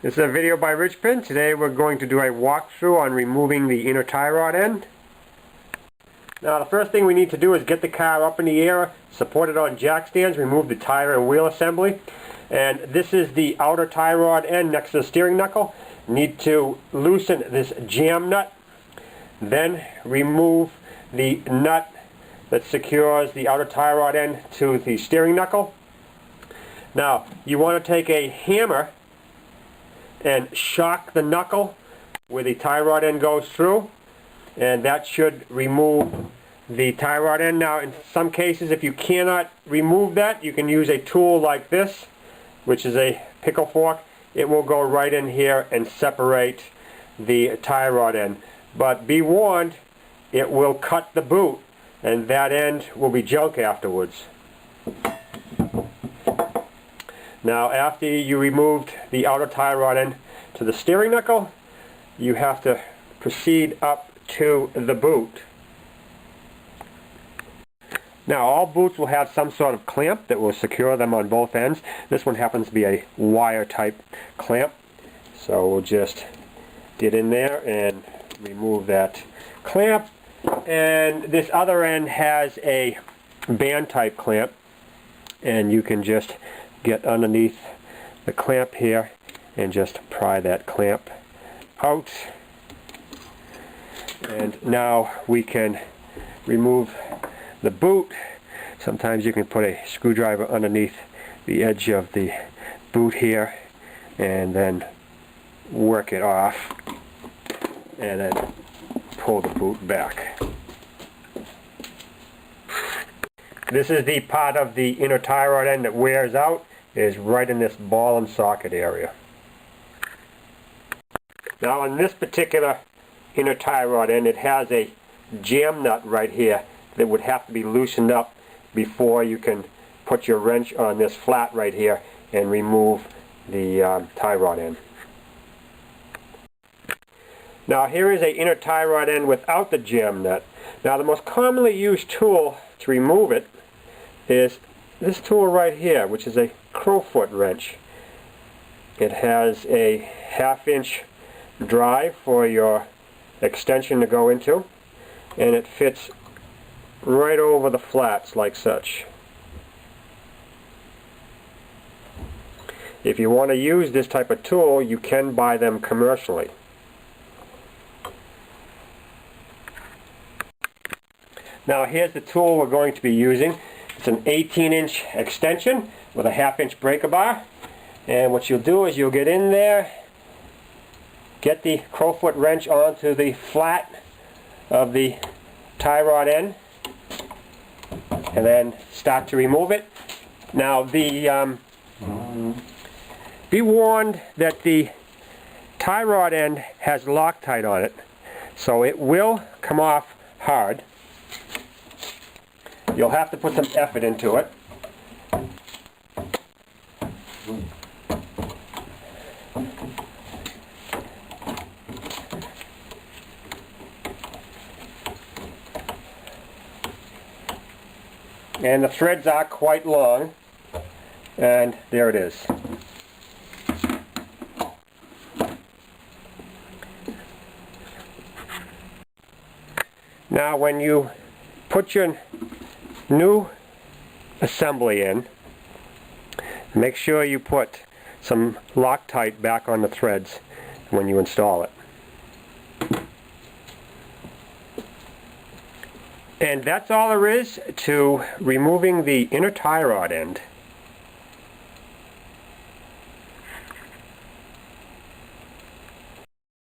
This is a video by Richpin. Today we're going to do a walkthrough on removing the inner tie rod end. Now the first thing we need to do is get the car up in the air, support it on jack stands, remove the tire and wheel assembly. And this is the outer tie rod end next to the steering knuckle. Need to loosen this jam nut, then remove the nut that secures the outer tie rod end to the steering knuckle. Now you want to take a hammer and shock the knuckle where the tie rod end goes through, and that should remove the tie rod end. Now in some cases, if you cannot remove that, you can use a tool like this, which is a pickle fork. It will go right in here and separate the tie rod end, but be warned, it will cut the boot and that end will be junk afterwards. Now after you removed the outer tie rod end to the steering knuckle, you have to proceed up to the boot. Now all boots will have some sort of clamp that will secure them on both ends. This one happens to be a wire type clamp, so we'll just get in there and remove that clamp. And this other end has a band type clamp, and you can just get underneath the clamp here and just pry that clamp out. And now we can remove the boot. Sometimes you can put a screwdriver underneath the edge of the boot here and then work it off and then pull the boot back. This is the part of the inner tie rod end that wears out. Is right in this ball and socket area. Now in this particular inner tie rod end, it has a jam nut right here that would have to be loosened up before you can put your wrench on this flat right here and remove the tie rod end. Now here is an inner tie rod end without the jam nut. Now the most commonly used tool to remove it is this tool right here, which is a crowfoot wrench. It has a 1/2 inch drive for your extension to go into, and it fits right over the flats like such. If you want to use this type of tool, you can buy them commercially. Now here's the tool we're going to be using. It's an 18-inch extension with a 1/2 inch breaker bar, and what you'll do is you'll get in there, get the crowfoot wrench onto the flat of the tie rod end, and then start to remove it. Now be warned that the tie rod end has Loctite on it, so it will come off hard. You'll have to put some effort into it. And the threads are quite long, and there it is. Now when you put your new assembly in, make sure you put some Loctite back on the threads when you install it. And that's all there is to removing the inner tie rod end.